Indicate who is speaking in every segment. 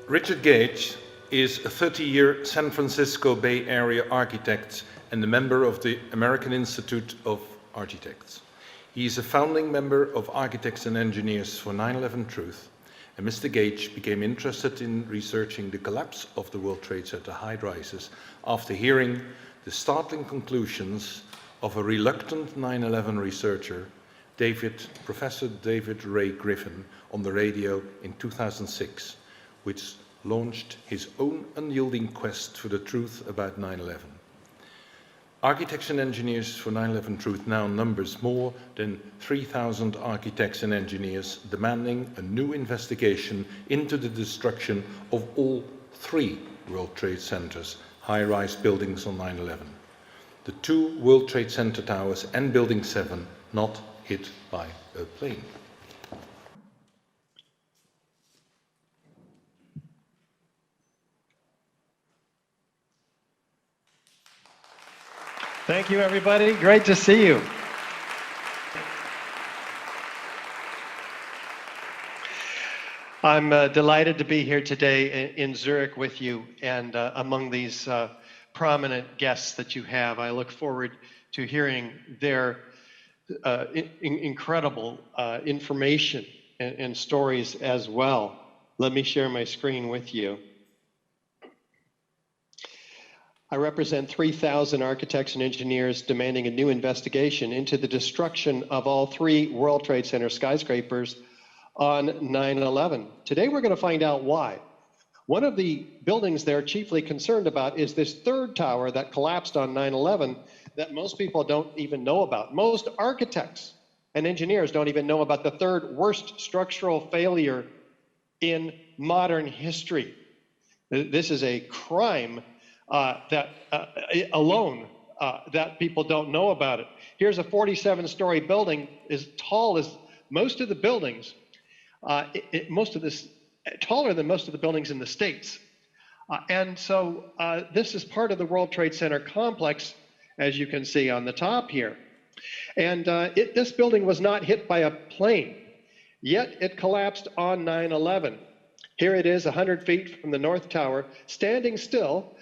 Speaker 1: Richard Gage is a 30-year San Francisco Bay Area architect and a member of the American Institute of Architects. He is a founding member of Architects and Engineers for 9/11 Truth, and Mr. Gage became interested in researching the collapse of the World Trade Center high-rises after hearing the startling conclusions of a reluctant 9/11 researcher, Professor David Ray Griffin, on the radio in 2006, which launched his own unyielding quest for the truth about 9/11. Architects and Engineers for 9/11 Truth now numbers more than 3,000 architects and engineers demanding a new investigation into the destruction of all three World Trade Centers high-rise buildings on 9/11. The two World Trade Center towers and Building 7 not hit by a plane.
Speaker 2: Thank you, everybody. Great to see you. I'm delighted to be here today in Zurich with you and among these prominent guests that you have. I look forward to hearing their incredible information and stories as well. Let me share my screen with you. I represent 3,000 architects and engineers demanding a new investigation into the destruction of all three World Trade Center skyscrapers on 9/11. Today we're going to find out why. One of the buildings they're chiefly concerned about is this third tower that collapsed on 9/11 that most people don't even know about. Most architects and engineers don't even know about the third worst structural failure in modern history. This is a crime that people don't know about it. Here's a 47-story building as tall as most of the buildings, taller than most of the buildings in the States. And so this is part of the World Trade Center complex, as you can see on the top here. And this building was not hit by a plane, yet it collapsed on 9/11. Here it is 100 feet from the North Tower, standing still,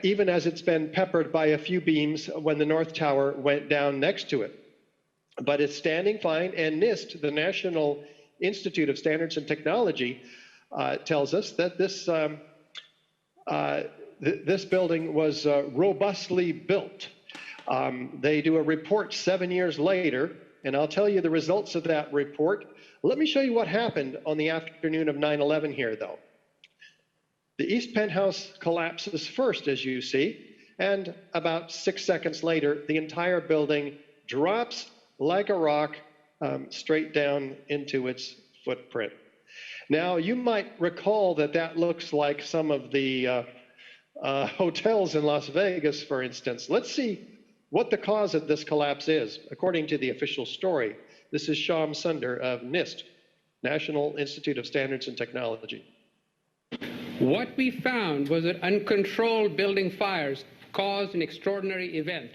Speaker 2: even as it's been peppered by a few beams when the North Tower went down next to it. But it's standing fine, and NIST, the National Institute of Standards and Technology, tells us that this building was robustly built. They do a report 7 years later, and I'll tell you the results of that report. Let me show you what happened on the afternoon of 9/11 here, though. The east penthouse collapses first, as you see, and about 6 seconds later, the entire building drops like a rock straight down into its footprint. Now, you might recall that looks like some of the hotels in Las Vegas, for instance. Let's see what the cause of this collapse is, according to the official story. This is Shyam Sunder of NIST, National Institute of Standards and Technology.
Speaker 3: What we found was that uncontrolled building fires caused an extraordinary event.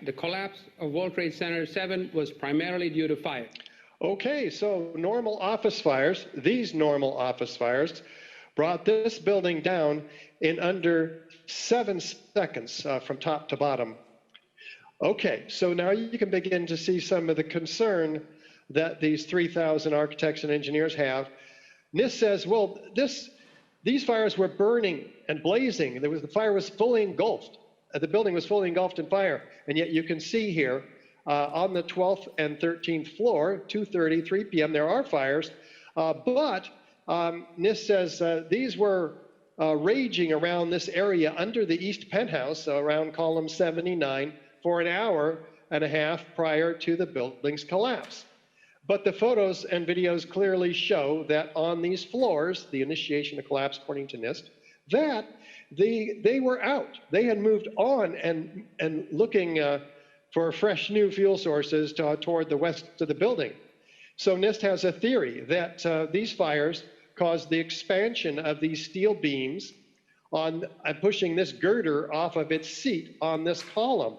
Speaker 3: The collapse of World Trade Center 7 was primarily due to fire.
Speaker 2: Okay, so normal office fires, these normal office fires, brought this building down in under 7 seconds from top to bottom. Okay, so now you can begin to see some of the concern that these 3,000 architects and engineers have. NIST says, well, these fires were burning and blazing. The fire was fully engulfed. The building was fully engulfed in fire. And yet you can see here on the 12th and 13th floor, 2:30, 3 p.m., there are fires. But NIST says these were raging around this area under the east penthouse, around column 79, for an hour and a half prior to the building's collapse. But the photos and videos clearly show that on these floors, the initiation of collapse, according to NIST, that they were out. They had moved on and looking for fresh new fuel sources toward the west of the building. So NIST has a theory that these fires caused the expansion of these steel beams on pushing this girder off of its seat on this column,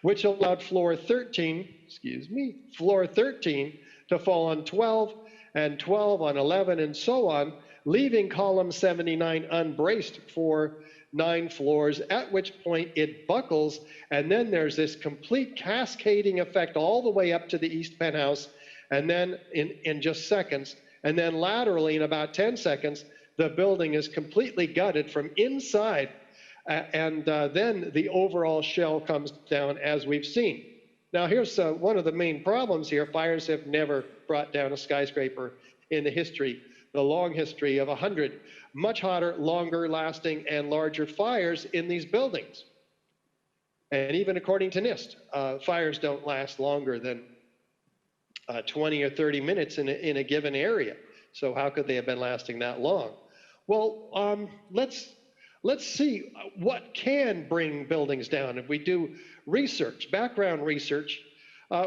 Speaker 2: which allowed floor 13 to fall on 12 and 12 on 11 and so on, leaving column 79 unbraced for 9 floors, at which point it buckles, and then there's this complete cascading effect all the way up to the east penthouse, and then in just seconds, and then laterally in about 10 seconds, the building is completely gutted from inside, and then the overall shell comes down as we've seen. Now here's one of the main problems here. Fires have never brought down a skyscraper in the long history of 100 much hotter, longer lasting, and larger fires in these buildings. And even according to NIST, fires don't last longer than 20 or 30 minutes in a given area. So how could they have been lasting that long? Well, let's see what can bring buildings down. If we do research, background research,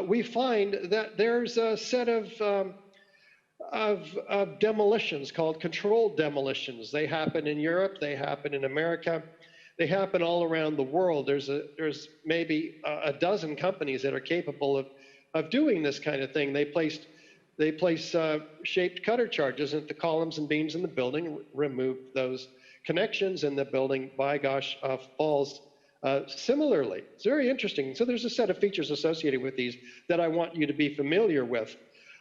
Speaker 2: we find that there's a set of demolitions called controlled demolitions. They happen in Europe, they happen in America, they happen all around the world. There's maybe a dozen companies that are capable of doing this kind of thing. They place shaped cutter charges at the columns and beams in the building, remove those connections, and the building, by gosh, falls similarly. It's very interesting. So there's a set of features associated with these that I want you to be familiar with.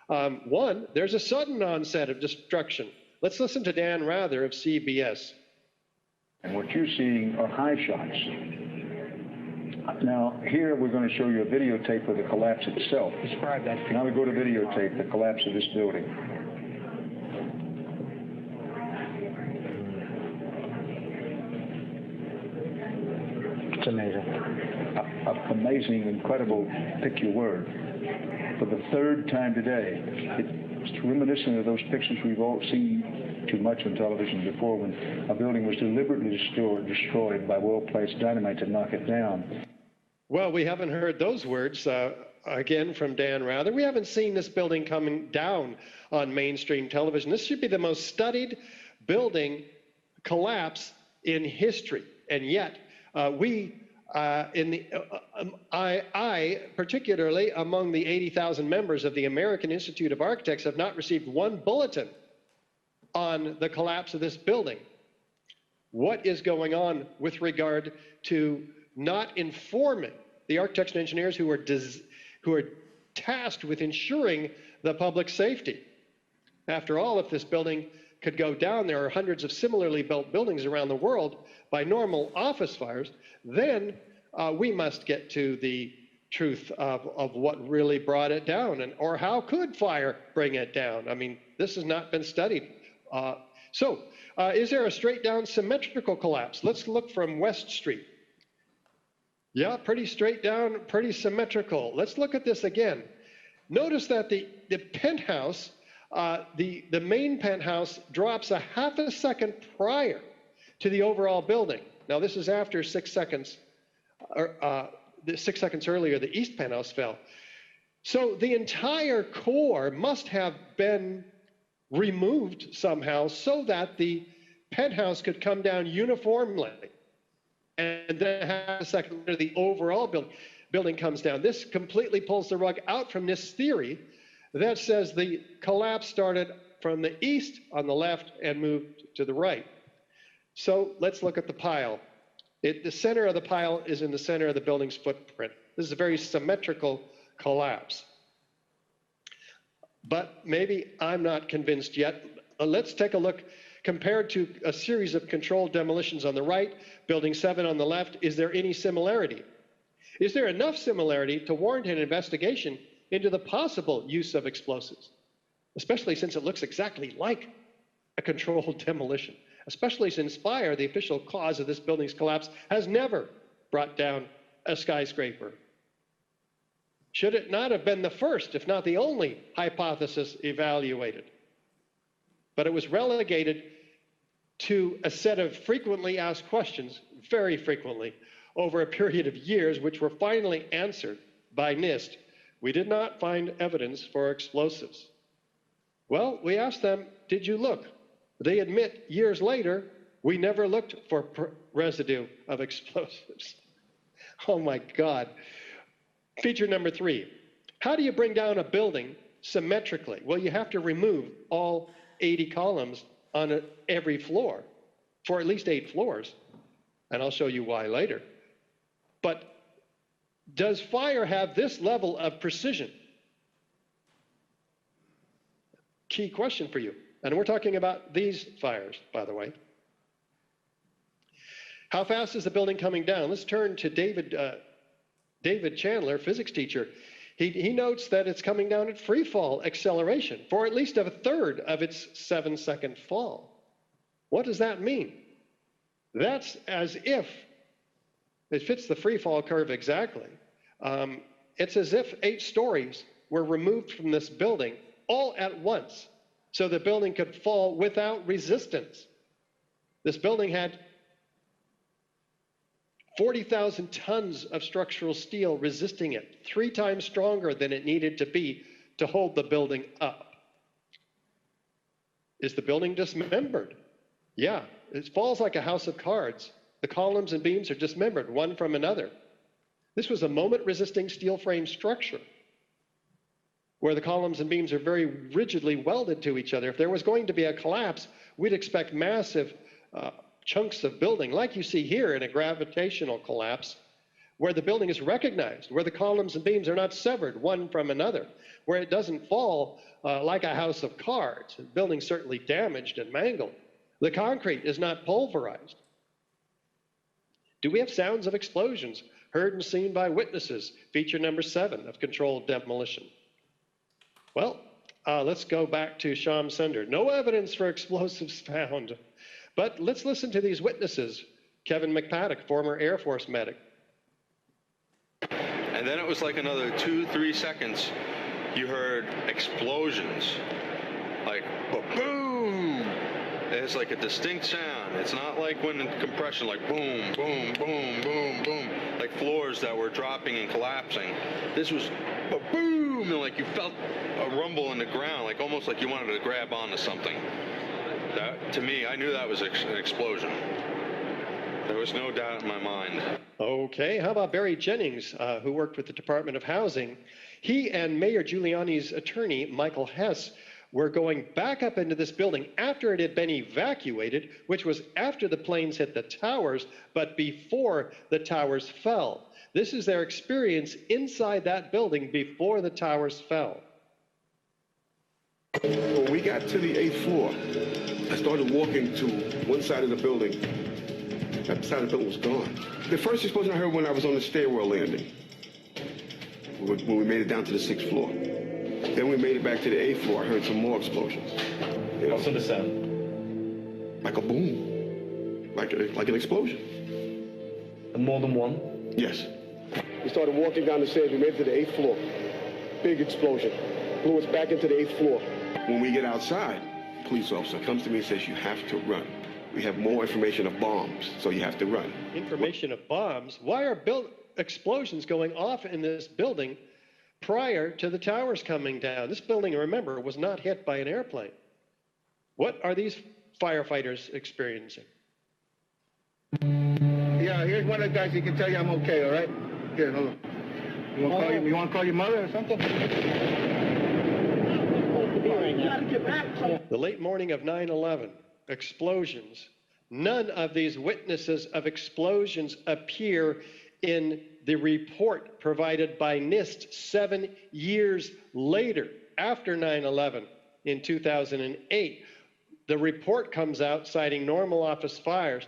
Speaker 2: One, there's a sudden onset of destruction. Let's listen to Dan Rather of CBS.
Speaker 4: And what you're seeing are high shots. Now, here we're going to show you a videotape of the collapse itself.
Speaker 5: Describe that.
Speaker 4: Now we go to videotape, the collapse of this building.
Speaker 5: It's amazing.
Speaker 4: Amazing, incredible, pick your word. For the third time today, it's reminiscent of those pictures we've all seen too much on television before, when a building was deliberately destroyed by well-placed dynamite to knock it down.
Speaker 2: Well, we haven't heard those words again from Dan Rather. We haven't seen this building coming down on mainstream television. This should be the most studied building collapse in history, and yet I, particularly among the 80,000 members of the American Institute of Architects, have not received one bulletin on the collapse of this building. What is going on with regard to not informing the architects and engineers who are tasked with ensuring the public safety? After all, if this building could go down, there are hundreds of similarly built buildings around the world by normal office fires, then we must get to the truth of what really brought it down, or how could fire bring it down? I mean, this has not been studied. Is there a straight down symmetrical collapse? Let's look from West Street. Yeah, pretty straight down, pretty symmetrical. Let's look at this again. Notice that the penthouse, the main penthouse drops a half a second prior to the overall building. Now this is after 6 seconds, 6 seconds earlier, the east penthouse fell. So the entire core must have been removed somehow so that the penthouse could come down uniformly. And then half a second later, the overall building comes down. This completely pulls the rug out from this theory that says the collapse started from the east on the left and moved to the right. So let's look at the pile. The center of the pile is in the center of the building's footprint. This is a very symmetrical collapse. But maybe I'm not convinced yet. Let's take a look. Compared to a series of controlled demolitions on the right, building 7 on the left, is there any similarity? Is there enough similarity to warrant an investigation into the possible use of explosives, especially since it looks exactly like a controlled demolition, especially since fire, the official cause of this building's collapse, has never brought down a skyscraper? Should it not have been the first, if not the only, hypothesis evaluated? But it was relegated to a set of frequently asked questions, very frequently, over a period of years, which were finally answered by NIST. We did not find evidence for explosives. Well, we asked them, did you look? They admit years later, we never looked for residue of explosives. Oh my God. Feature number 3. How do you bring down a building symmetrically. Well, you have to remove all 80 columns on every floor for at least 8 floors, and I'll show you why later. But does fire have this level of precision? Key question for you. And we're talking about these fires, by the way. How fast is the building coming down? Let's turn to David Chandler, physics teacher. He notes that it's coming down at free fall acceleration for at least a third of its 7-second fall. What does that mean? That's as if it fits the free fall curve exactly. It's as if 8 stories were removed from this building all at once, so the building could fall without resistance. This building had 40,000 tons of structural steel resisting it, 3 times stronger than it needed to be to hold the building up. Is the building dismembered? Yeah, it falls like a house of cards. The columns and beams are dismembered, one from another. This was a moment-resisting steel frame structure where the columns and beams are very rigidly welded to each other. If there was going to be a collapse, we'd expect massive chunks of building, like you see here in a gravitational collapse, where the building is recognized, where the columns and beams are not severed one from another, where it doesn't fall like a house of cards. The building's certainly damaged and mangled. The concrete is not pulverized. Do we have sounds of explosions heard and seen by witnesses? Feature number 7 of controlled demolition. Well, let's go back to Sham Sunder. No evidence for explosives found. But let's listen to these witnesses. Kevin McPaddock, former Air Force medic.
Speaker 6: And then it was like another 2-3 seconds. You heard explosions, like boom. It's like a distinct sound. It's not like when in compression, like boom, boom, boom, boom, boom, like floors that were dropping and collapsing. This was boom, and like you felt a rumble in the ground, like almost like you wanted to grab onto something. That, to me, I knew that was an explosion. There was no doubt in my mind.
Speaker 2: Okay, how about Barry Jennings, who worked with the Department of Housing? He and Mayor Giuliani's attorney, Michael Hess, were going back up into this building after it had been evacuated, which was after the planes hit the towers, but before the towers fell. This is their experience inside that building before the towers fell.
Speaker 7: When we got to the 8th floor, I started walking to one side of the building. That side of the building was gone. The first explosion I heard when I was on the stairwell landing, when we made it down to the 6th floor. Then we made it back to the 8th floor. I heard some more explosions. You know,
Speaker 8: what's the sound?
Speaker 7: like a boom, like an explosion.
Speaker 8: And more than one?
Speaker 7: Yes. We started walking down the stairs. We made it to the 8th floor. Big explosion. Blew us back into the 8th floor. When we get outside, a police officer comes to me and says, you have to run. We have more information of bombs, so you have to run.
Speaker 2: Information of bombs? Why are explosions going off in this building prior to the towers coming down? This building, remember, was not hit by an airplane. What are these firefighters experiencing?
Speaker 9: Yeah, here's one of the guys who can tell you I'm okay, all right? Here, hold on. You want to call your mother or something?
Speaker 2: The late morning of 9/11, explosions. None of these witnesses of explosions appear in the report provided by NIST 7 years later, after 9/11 in 2008. The report comes out citing normal office fires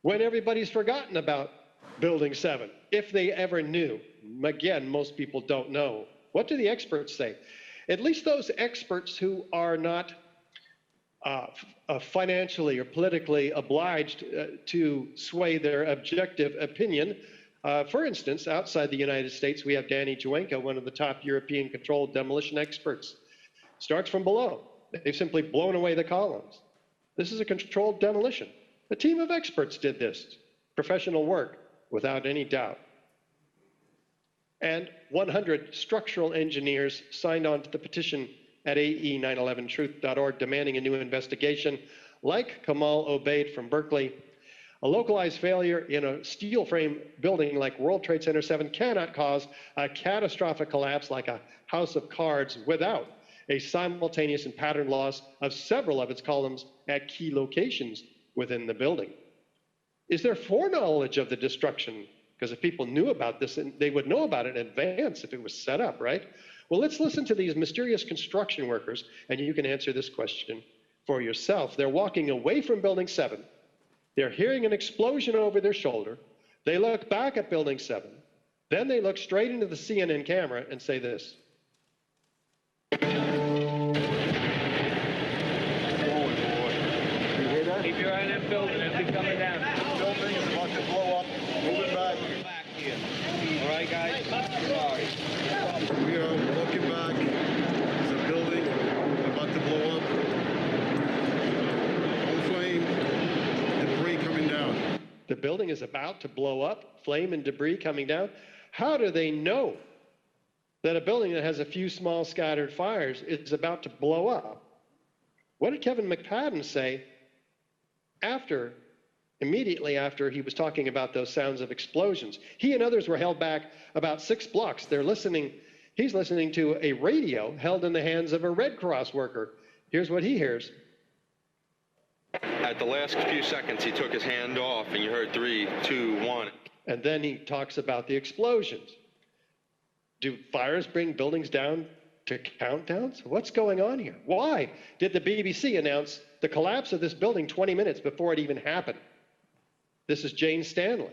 Speaker 2: when everybody's forgotten about Building 7, if they ever knew. Again, most people don't know. What do the experts say? At least those experts who are not financially or politically obliged to sway their objective opinion. For instance, outside the United States, we have Danny Juenka, one of the top European controlled demolition experts. Starts from below. They've simply blown away the columns. This is a controlled demolition. A team of experts did this. Professional work, without any doubt. And 100 structural engineers signed on to the petition at AE911truth.org demanding a new investigation. Like Kamal Obaid from Berkeley, A localized failure in a steel frame building like World Trade Center 7 cannot cause a catastrophic collapse like a house of cards without a simultaneous and pattern loss of several of its columns at key locations within the building. Is there foreknowledge of the destruction? Because if people knew about this, they would know about it in advance if it was set up, right? Well, let's listen to these mysterious construction workers, and you can answer this question for yourself. They're walking away from Building 7. They're hearing an explosion over their shoulder. They look back at Building 7. Then they look straight into the CNN camera and say this.
Speaker 9: Keep your eye on that building. It'll be coming down. Building is about to blow up. Moving back. Back here. All right, guys? Sorry.
Speaker 7: We are walking back. There's a building about to blow up. On flame, debris coming down.
Speaker 2: The building is about to blow up, flame and debris coming down. How do they know that a building that has a few small scattered fires is about to blow up? What did Kevin McPadden say immediately after he was talking about those sounds of explosions? He and others were held back about 6 blocks. He's listening to a radio held in the hands of a Red Cross worker. Here's what he hears.
Speaker 6: At the last few seconds, he took his hand off, and you heard 3, 2, 1.
Speaker 2: And then he talks about the explosions. Do fires bring buildings down to countdowns? What's going on here? Why did the BBC announce the collapse of this building 20 minutes before it even happened? This is Jane Stanley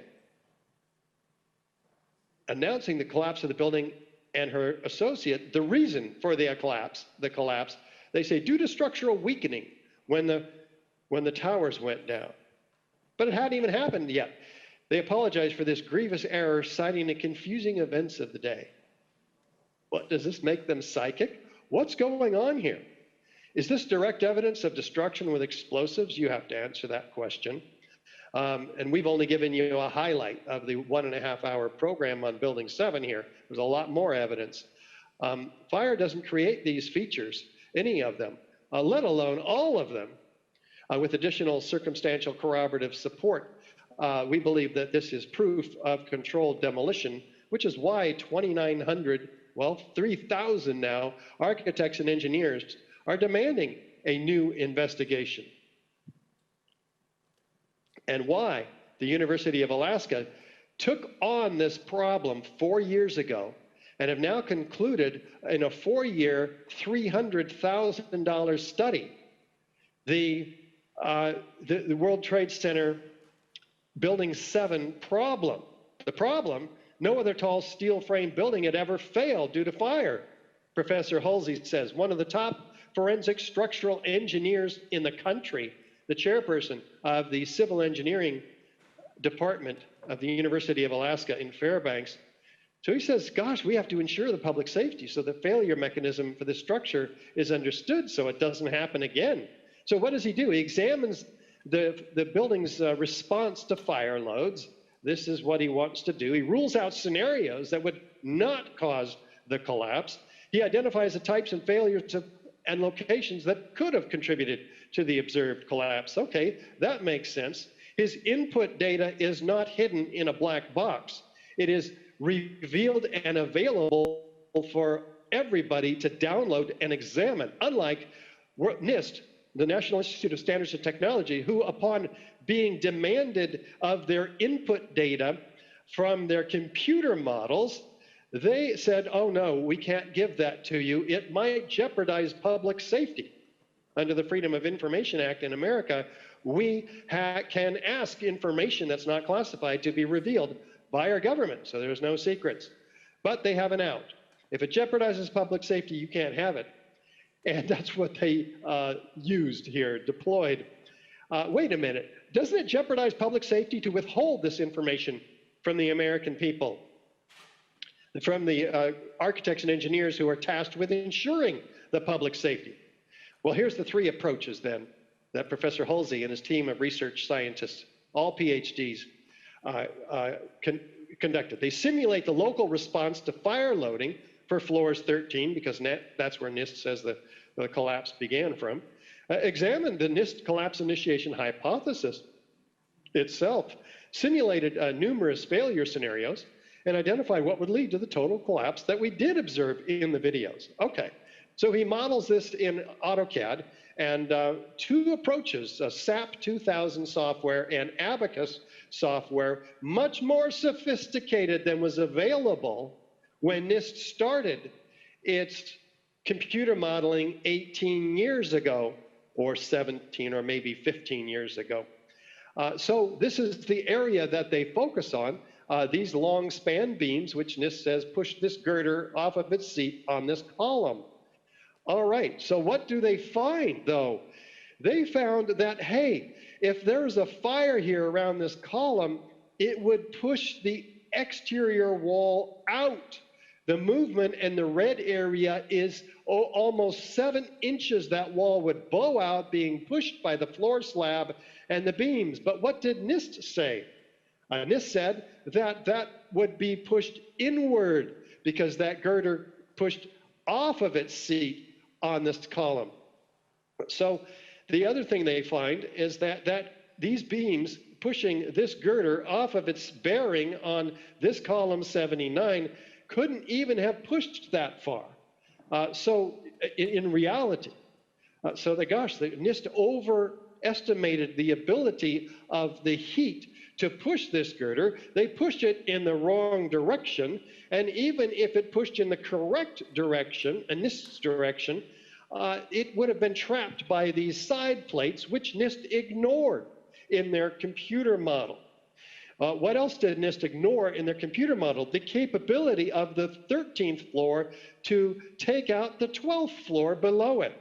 Speaker 2: announcing the collapse of the building, and her associate, the reason for the collapse, they say due to structural weakening when the towers went down. But it hadn't even happened yet. They apologized for this grievous error, citing the confusing events of the day. What, does this make them psychic? What's going on here? Is this direct evidence of destruction with explosives? You have to answer that question. And we've only given you a highlight of the 1.5-hour program on Building 7 here. There's a lot more evidence. Fire doesn't create these features, any of them, let alone all of them, with additional circumstantial corroborative support. We believe that this is proof of controlled demolition, which is why 2,900, well, 3,000 now, architects and engineers are demanding a new investigation. And why the University of Alaska took on this problem 4 years ago and have now concluded in a 4-year, $300,000 study the World Trade Center Building 7 problem. The problem, no other tall steel frame building had ever failed due to fire. Professor Hulsey says, one of the top forensic structural engineers in the country, the chairperson of the civil engineering department of the University of Alaska in Fairbanks. So he says, gosh, we have to ensure the public safety so the failure mechanism for the structure is understood so it doesn't happen again. So what does he do? He examines the building's response to fire loads. This is what he wants to do. He rules out scenarios that would not cause the collapse. He identifies the types and failures and locations that could have contributed to the observed collapse. Okay, that makes sense. His input data is not hidden in a black box. It is revealed and available for everybody to download and examine, unlike NIST, the National Institute of Standards and Technology, who, upon being demanded of their input data from their computer models, they said, oh no, we can't give that to you. It might jeopardize public safety. Under the Freedom of Information Act in America, we can ask information that's not classified to be revealed by our government, so there's no secrets. But they have an out. If it jeopardizes public safety, you can't have it. And that's what they used here, deployed. Wait a minute, doesn't it jeopardize public safety to withhold this information from the American people? From the architects and engineers who are tasked with ensuring the public safety? Well, here's the 3 approaches then that Professor Hulsey and his team of research scientists, all PhDs, conducted. They simulate the local response to fire loading for floors 13, because that's where NIST says the collapse began from. Examine the NIST collapse initiation hypothesis itself simulated numerous failure scenarios and identified what would lead to the total collapse that we did observe in the videos. Okay, so he models this in AutoCAD, and two approaches, SAP 2000 software and Abacus software, much more sophisticated than was available when NIST started its computer modeling 18 years ago, or 17 or maybe 15 years ago. So this is the area that they focus on, these long span beams, which NIST says push this girder off of its seat on this column. All right, so what do they find, though? They found that, hey, if there's a fire here around this column, it would push the exterior wall out. The movement in the red area is almost 7 inches. That wall would bow out, being pushed by the floor slab and the beams. But what did NIST say? NIST said that that would be pushed inward because that girder pushed off of its seat on this column. So the other thing they find is that these beams pushing this girder off of its bearing on this column 79 couldn't even have pushed that far. So in reality, the NIST overestimated the ability of the heat to push this girder. They pushed it in the wrong direction, and even if it pushed in the correct direction, in NIST's direction, it would have been trapped by these side plates, which NIST ignored in their computer model. What else did NIST ignore in their computer model? The capability of the 13th floor to take out the 12th floor below it.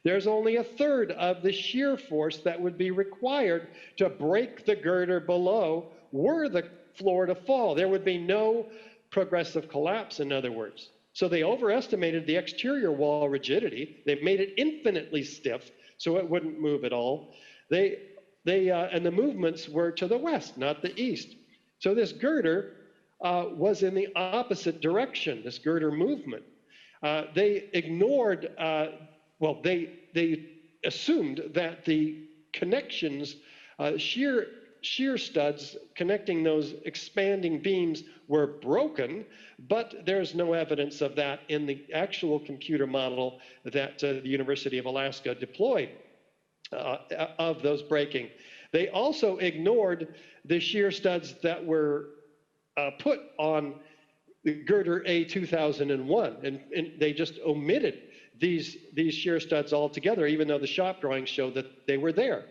Speaker 2: There's only a third of the shear force that would be required to break the girder below were the floor to fall. There would be no progressive collapse, in other words. So they overestimated the exterior wall rigidity. They've made it infinitely stiff so it wouldn't move at all. And the movements were to the west, not the east. So this girder was in the opposite direction, this girder movement. They ignored, they assumed that the connections, shear studs connecting those expanding beams were broken, but there's no evidence of that in the actual computer model that the University of Alaska deployed of those breaking. They also ignored the shear studs that were put on the girder A2001, and they just omitted these shear studs altogether, even though the shop drawings showed that they were there.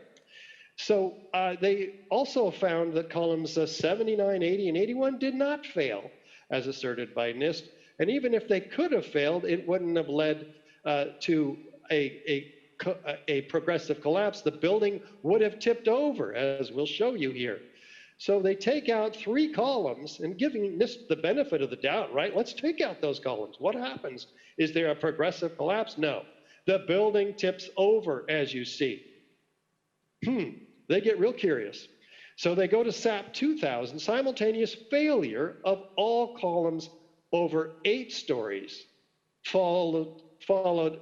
Speaker 2: So they also found that columns 79, 80, and 81 did not fail, as asserted by NIST. And even if they could have failed, it wouldn't have led to a progressive collapse. The building would have tipped over, as we'll show you here. So they take out 3 columns and giving NIST the benefit of the doubt, right? Let's take out those columns. What happens? Is there a progressive collapse? No. The building tips over, as you see. They get real curious. So they go to SAP 2000, simultaneous failure of all columns over 8 stories, followed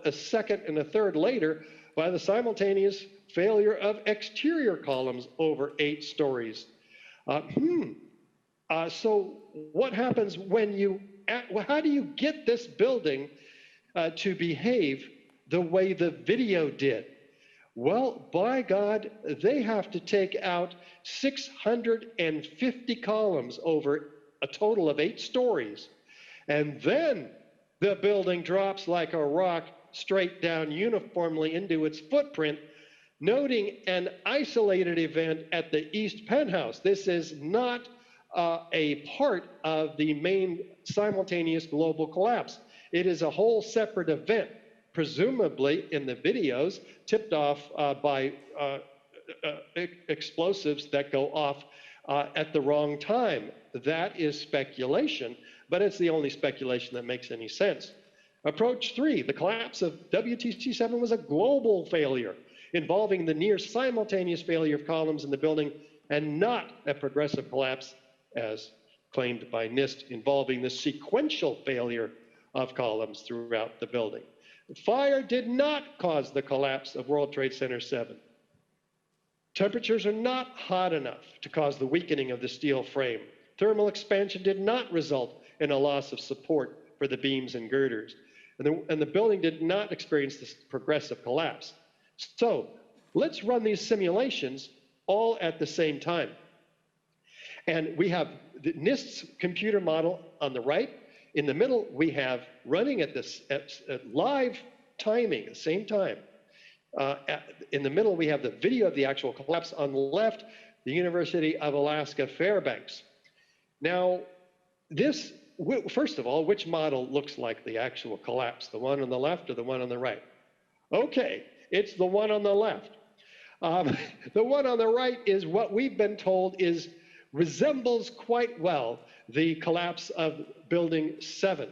Speaker 2: a second and a third later by the simultaneous failure of exterior columns over 8 stories. So what happens when how do you get this building to behave the way the video did? Well, by God, they have to take out 650 columns over a total of 8 stories. And then the building drops like a rock straight down uniformly into its footprint, noting an isolated event at the east penthouse. This is not a part of the main simultaneous global collapse. It is a whole separate event, presumably in the videos, tipped off by explosives that go off at the wrong time. That is speculation, but it's the only speculation that makes any sense. Approach 3, the collapse of WTC-7 was a global failure involving the near simultaneous failure of columns in the building and not a progressive collapse as claimed by NIST involving the sequential failure of columns throughout the building. Fire did not cause the collapse of World Trade Center 7. Temperatures are not hot enough to cause the weakening of the steel frame. Thermal expansion did not result in a loss of support for the beams and girders. And the building did not experience this progressive collapse. So let's run these simulations all at the same time. And we have the NIST's computer model on the right. In the middle, we have running at live timing, at the same time. In the middle, we have the video of the actual collapse. On the left, the University of Alaska Fairbanks. Now, this, first of all, which model looks like the actual collapse? The one on the left or the one on the right? Okay, it's the one on the left. The one on the right is what we've been told resembles quite well the collapse of Building 7.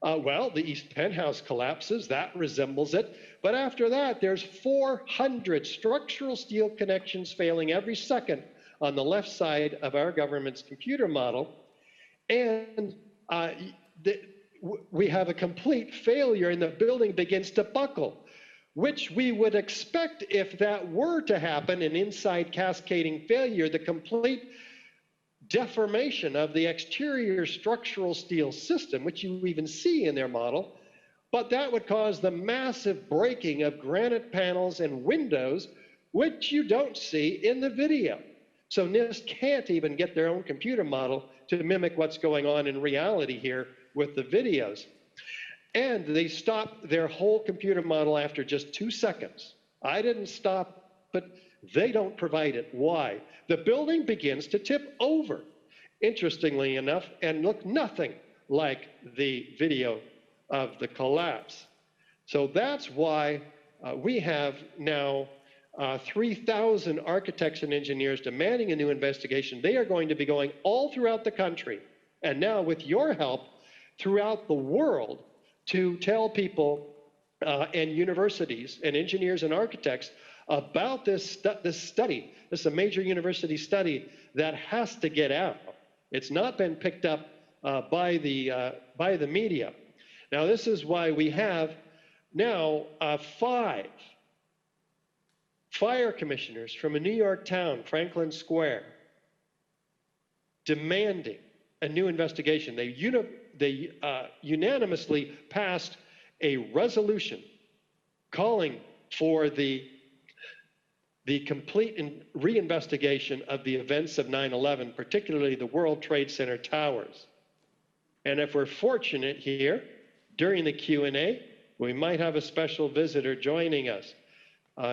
Speaker 2: Well, the East Penthouse collapses, that resembles it. But after that, there's 400 structural steel connections failing every second on the left side of our government's computer model. And we have a complete failure and the building begins to buckle, which we would expect if that were to happen, an inside cascading failure, the complete deformation of the exterior structural steel system, which you even see in their model, but that would cause the massive breaking of granite panels and windows, which you don't see in the video. So NIST can't even get their own computer model to mimic what's going on in reality here with the videos. And they stopped their whole computer model after just 2 seconds. I didn't stop, but they don't provide it. Why? The building begins to tip over, interestingly enough, and look nothing like the video of the collapse. So that's why we have now 3,000 architects and engineers demanding a new investigation. They are going to be going all throughout the country, and now with your help, throughout the world, to tell people and universities and engineers and architects about this study. This is a major university study that has to get out. It's not been picked up by the media. Now, this is why we have now 5 fire commissioners from a New York town, Franklin Square, demanding a new investigation. They unanimously passed a resolution calling for the complete reinvestigation of the events of 9/11, particularly the World Trade Center towers. And if we're fortunate here, during the Q&A, we might have a special visitor joining us.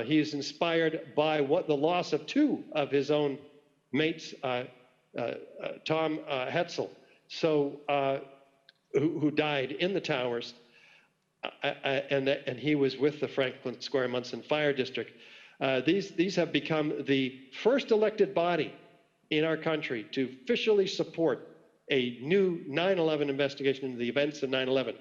Speaker 2: He's inspired by the loss of 2 of his own mates, Tom Hetzel, who died in the towers, and he was with the Franklin Square Munson Fire District. These have become the first elected body in our country to officially support a new 9/11 investigation into the events of 9/11.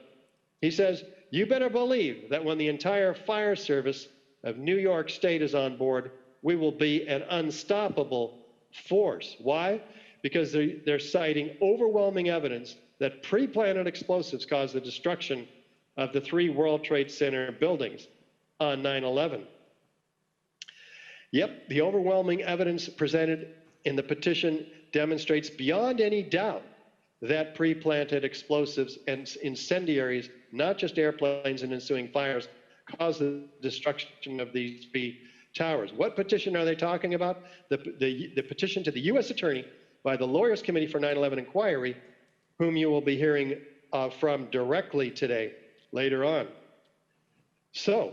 Speaker 2: He says, you better believe that when the entire fire service of New York State is on board, we will be an unstoppable force. Why? Because they're citing overwhelming evidence that pre-planted explosives caused the destruction of the 3 World Trade Center buildings on 9/11. Yep, the overwhelming evidence presented in the petition demonstrates beyond any doubt that pre-planted explosives and incendiaries, not just airplanes and ensuing fires, caused the destruction of these 3 towers. What petition are they talking about? The petition to the U.S. Attorney by the Lawyers Committee for 9/11 Inquiry, whom you will be hearing from directly today, later on. So,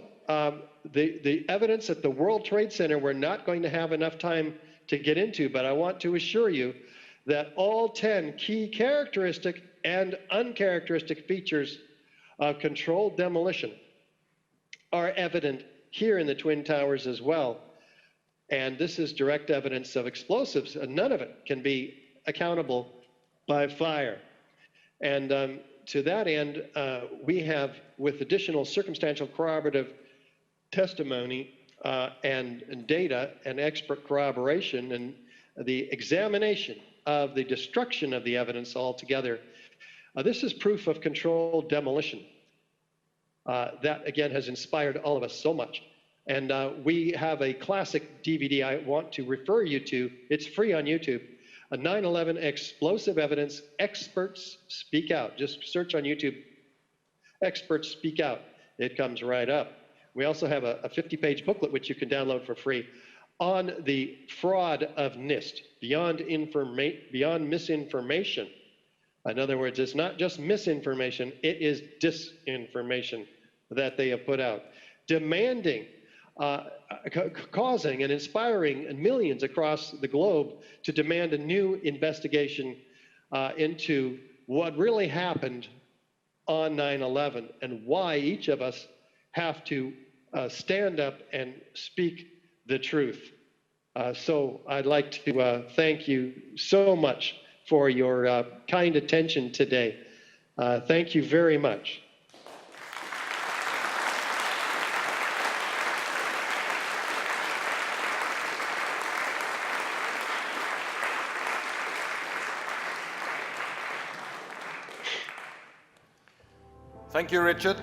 Speaker 2: the evidence at the World Trade Center we're not going to have enough time to get into, but I want to assure you that all 10 key characteristic and uncharacteristic features of controlled demolition are evident here in the Twin Towers as well. And this is direct evidence of explosives, and none of it can be accountable by fire. And to that end, we have, with additional circumstantial corroborative testimony and data and expert corroboration and the examination of the destruction of the evidence altogether, this is proof of controlled demolition. That, again, has inspired all of us so much. And we have a classic DVD I want to refer you to. It's free on YouTube. A 9/11 explosive evidence, experts speak out. Just search on YouTube, experts speak out. It comes right up. We also have a 50-page booklet which you can download for free on the fraud of NIST, beyond misinformation. In other words, it's not just misinformation, it is disinformation that they have put out, demanding, causing and inspiring millions across the globe to demand a new investigation into what really happened on 9/11 and why each of us have to stand up and speak the truth. So I'd like to thank you so much for your kind attention today. Thank you very much.
Speaker 1: Thank you, Richard.